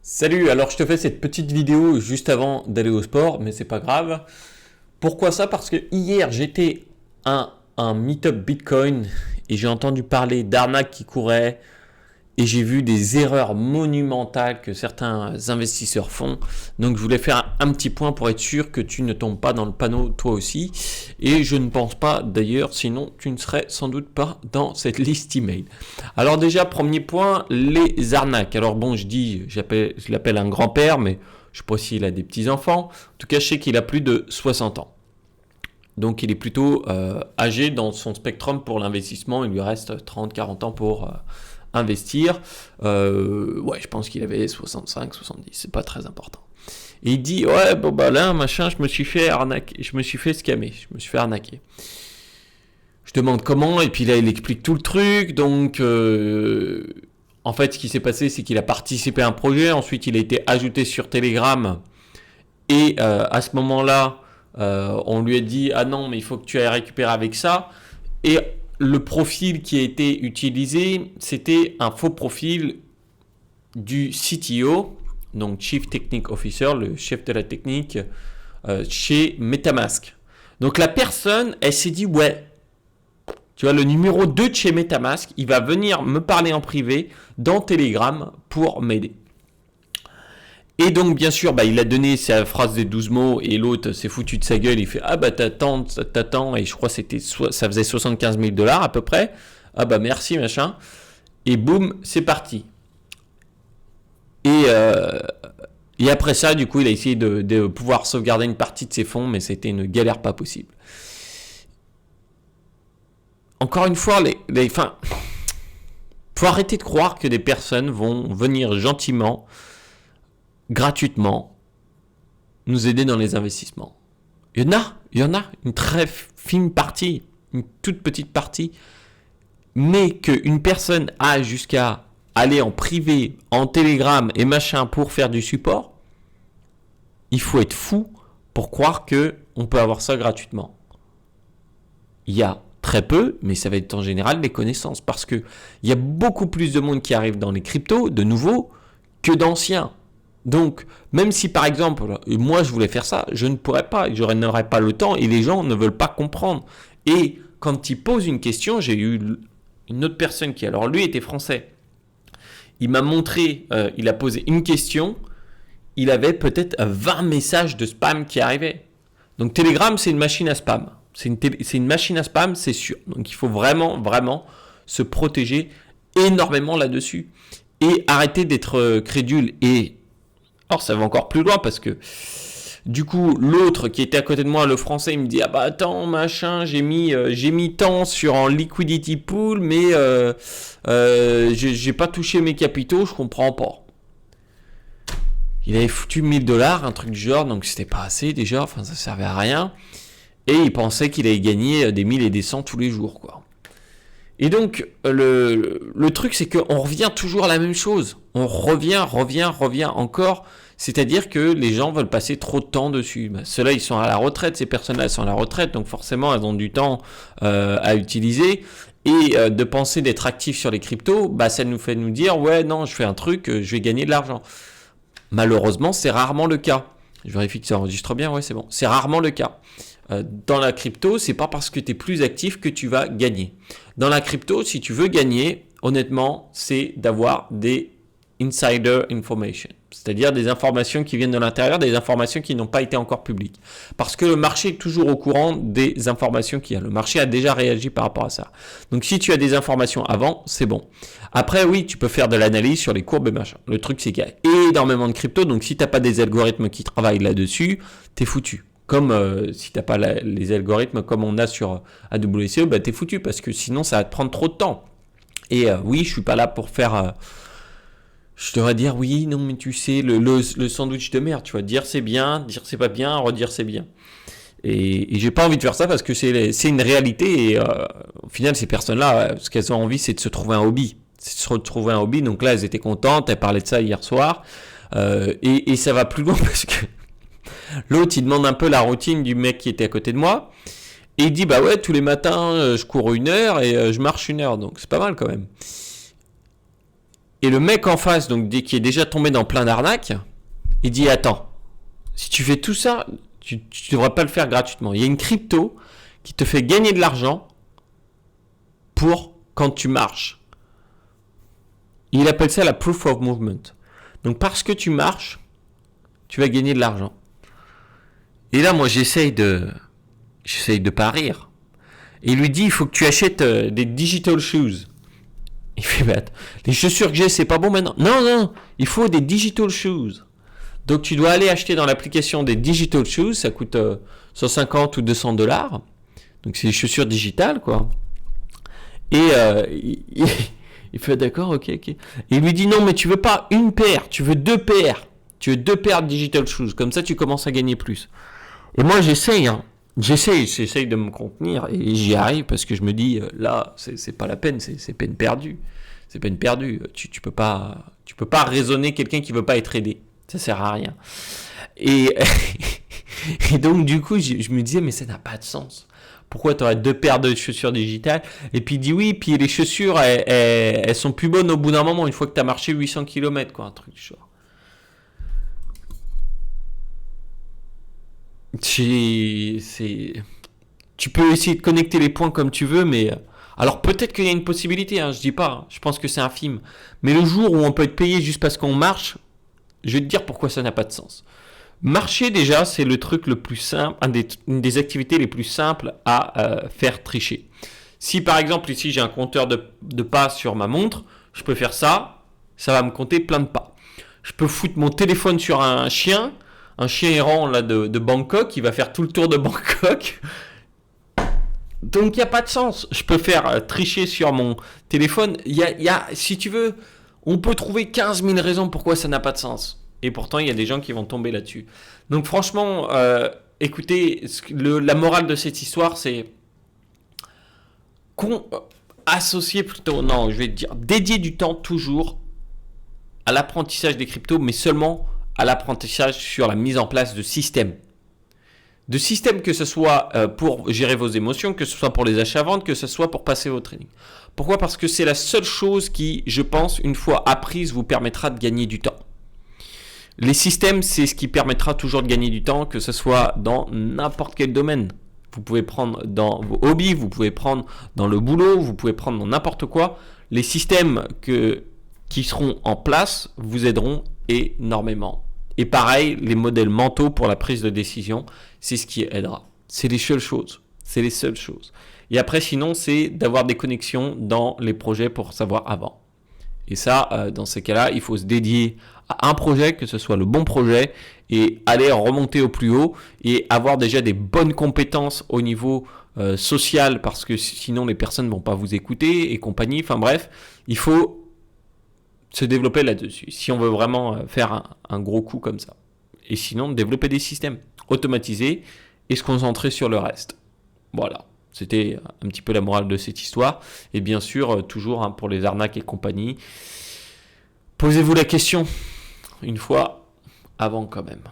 Salut, alors je te fais cette petite vidéo juste avant d'aller au sport, mais c'est pas grave. Pourquoi ça? Parce que hier j'étais à un meet-up Bitcoin et j'ai entendu parler d'arnaques qui couraient et j'ai vu des erreurs monumentales que certains investisseurs font. Donc je voulais faire un petit point pour être sûr que tu ne tombes pas dans le panneau toi aussi. Et je ne pense pas d'ailleurs, sinon tu ne serais sans doute pas dans cette liste email. Alors déjà, premier point, les arnaques. Alors bon, je l'appelle un grand-père, mais je ne sais pas s'il a des petits-enfants. En tout cas, je sais qu'il a plus de 60 ans. Donc il est plutôt âgé dans son spectrum pour l'investissement. Il lui reste 30-40 ans pour investir. Ouais, je pense qu'il avait 65, 70, c'est pas très important. Et il dit, ouais, bon bah là, machin, je me suis fait arnaquer, je me suis fait scammer, je me suis fait arnaquer. Je demande comment, et puis là, il explique tout le truc. Donc, en fait, ce qui s'est passé, c'est qu'il a participé à un projet, ensuite il a été ajouté sur Telegram, et à ce moment-là, on lui a dit, ah non, mais il faut que tu ailles récupérer avec ça. Et le profil qui a été utilisé, c'était un faux profil du CTO, donc Chief Technical Officer, le chef de la technique chez MetaMask. Donc la personne, elle s'est dit, ouais, tu vois, le numéro 2 de chez MetaMask, il va venir me parler en privé dans Telegram pour m'aider. Et donc, bien sûr, il a donné sa phrase des 12 mots et l'autre s'est foutu de sa gueule. Il fait, ah bah t'attends, et je crois que ça faisait 75 000 $ à peu près. Ah bah merci, machin. Et boum, c'est parti. Et, euh, et après ça, du coup, il a essayé de pouvoir sauvegarder une partie de ses fonds, mais c'était une galère pas possible. Encore une fois, faut arrêter de croire que des personnes vont venir gentiment, gratuitement, nous aider dans les investissements. Il y en a une très fine partie, une toute petite partie, mais qu'une personne a jusqu'à aller en privé, en Telegram et machin pour faire du support, il faut être fou pour croire qu'on peut avoir ça gratuitement. Il y a très peu, mais ça va être en général des connaissances, parce qu'il y a beaucoup plus de monde qui arrive dans les cryptos, de nouveaux, que d'anciens. Donc, même si par exemple, moi je voulais faire ça, je ne pourrais pas, je n'aurais pas le temps et les gens ne veulent pas comprendre. Et quand ils posent une question, j'ai eu une autre personne qui, alors lui était français, il m'a montré, il a posé une question, il avait peut-être 20 messages de spam qui arrivaient. Donc Telegram, c'est une machine à spam. C'est une machine à spam, c'est sûr. Donc il faut vraiment, vraiment se protéger énormément là-dessus. Et arrêter d'être crédule. Et alors ça va encore plus loin parce que du coup l'autre qui était à côté de moi, le français, il me dit, ah bah attends machin, j'ai mis tant sur en liquidity pool, mais j'ai pas touché mes capitaux, je comprends pas. Il avait foutu 1000 $, un truc du genre, donc c'était pas assez déjà, enfin ça servait à rien. Et il pensait qu'il allait gagner des 1000 et des 100 tous les jours, quoi. Et donc, le truc, c'est qu'on revient toujours à la même chose. On revient encore. C'est-à-dire que les gens veulent passer trop de temps dessus. Ceux-là, ils sont à la retraite. Ces personnes-là, elles sont à la retraite. Donc forcément, elles ont du temps à utiliser. Et de penser d'être actifs sur les cryptos, ça nous fait nous dire, ouais, non, je fais un truc, je vais gagner de l'argent. Malheureusement, c'est rarement le cas. Je vérifie que ça enregistre bien. Ouais, c'est bon. C'est rarement le cas. Dans la crypto, c'est pas parce que tu es plus actif que tu vas gagner. Dans la crypto, si tu veux gagner, honnêtement, c'est d'avoir des insider information, c'est-à-dire des informations qui viennent de l'intérieur, des informations qui n'ont pas été encore publiques. Parce que le marché est toujours au courant des informations qu'il y a. Le marché a déjà réagi par rapport à ça. Donc si tu as des informations avant, c'est bon. Après, oui, tu peux faire de l'analyse sur les courbes et machin. Le truc, c'est qu'il y a énormément de crypto, donc si tu n'as pas des algorithmes qui travaillent là-dessus, t'es foutu. Comme si tu n'as pas les algorithmes comme on a sur AWCE, t'es foutu parce que sinon ça va te prendre trop de temps. Et oui, je suis pas là pour faire... je devrais dire oui, non, mais tu sais, le sandwich de merde, tu vois, dire c'est bien, dire c'est pas bien, redire c'est bien. Et j'ai pas envie de faire ça parce que c'est une réalité et au final, ces personnes-là, ce qu'elles ont envie, c'est de se trouver un hobby. C'est de se retrouver un hobby. Donc là, elles étaient contentes, elles parlaient de ça hier soir. Et ça va plus loin parce que l'autre, il demande un peu la routine du mec qui était à côté de moi. Et il dit, bah ouais, tous les matins, je cours 1 heure et je marche 1 heure. Donc c'est pas mal quand même. Et le mec en face, donc qui est déjà tombé dans plein d'arnaques, il dit attends, si tu fais tout ça, tu devrais pas le faire gratuitement. Il y a une crypto qui te fait gagner de l'argent pour quand tu marches. Il appelle ça la proof of movement. Donc parce que tu marches, tu vas gagner de l'argent. Et là, moi, j'essaye de pas rire. Et il lui dit, il faut que tu achètes des digital shoes. Il fait, bah, les chaussures que j'ai, c'est pas bon maintenant. Non, il faut des digital shoes. Donc tu dois aller acheter dans l'application des digital shoes, ça coûte 150 ou $200. Donc c'est des chaussures digitales, quoi. Et il fait d'accord, ok. Et il lui dit non, mais tu veux pas une paire, tu veux deux paires. Tu veux deux paires de digital shoes. Comme ça, tu commences à gagner plus. Et moi, j'essaye de me contenir et j'y arrive parce que je me dis là, c'est pas la peine, c'est peine perdue. C'est peine perdue. Tu peux pas raisonner quelqu'un qui veut pas être aidé. Ça sert à rien. Et, et donc, du coup, je me disais, mais ça n'a pas de sens. Pourquoi tu aurais deux paires de chaussures digitales? Et puis il dit oui, puis les chaussures, elles sont plus bonnes au bout d'un moment, une fois que tu as marché 800 km, quoi, un truc du genre. Tu peux essayer de connecter les points comme tu veux, mais alors peut-être qu'il y a une possibilité, hein, je dis pas, hein, je pense que c'est infime. Mais le jour où on peut être payé juste parce qu'on marche, je vais te dire pourquoi ça n'a pas de sens. Marcher déjà, c'est le truc le plus simple, une des activités les plus simples à faire tricher. Si par exemple ici j'ai un compteur de pas sur ma montre, je peux faire ça, ça va me compter plein de pas. Je peux foutre mon téléphone sur un chien errant là de Bangkok, qui va faire tout le tour de Bangkok. Donc il n'y a pas de sens. Je peux faire tricher sur mon téléphone. Si tu veux, on peut trouver 15 000 raisons pourquoi ça n'a pas de sens. Et pourtant, il y a des gens qui vont tomber là-dessus. Donc franchement, écoutez, la morale de cette histoire, c'est associer plutôt, non, je vais te dire, dédier du temps toujours à l'apprentissage des cryptos, mais seulement à l'apprentissage sur la mise en place de systèmes. De systèmes, que ce soit pour gérer vos émotions, que ce soit pour les achats-ventes, que ce soit pour passer au trading. Pourquoi ? Parce que c'est la seule chose qui, je pense, une fois apprise, vous permettra de gagner du temps. Les systèmes, c'est ce qui permettra toujours de gagner du temps, que ce soit dans n'importe quel domaine. Vous pouvez prendre dans vos hobbies, vous pouvez prendre dans le boulot, vous pouvez prendre dans n'importe quoi. Les systèmes qui seront en place vous aideront énormément. Et pareil, les modèles mentaux pour la prise de décision, c'est ce qui aidera. C'est les seules choses. C'est les seules choses. Et après, sinon, c'est d'avoir des connexions dans les projets pour savoir avant. Et ça, dans ces cas-là, il faut se dédier à un projet, que ce soit le bon projet, et aller remonter au plus haut et avoir déjà des bonnes compétences au niveau social, parce que sinon les personnes ne vont pas vous écouter et compagnie. Enfin bref, il faut se développer là-dessus si on veut vraiment faire un gros coup comme ça. Et sinon, développer des systèmes automatisés et se concentrer sur le reste. Voilà. C'était un petit peu la morale de cette histoire. Et bien sûr, toujours pour les arnaques et compagnie, posez-vous la question une fois avant quand même.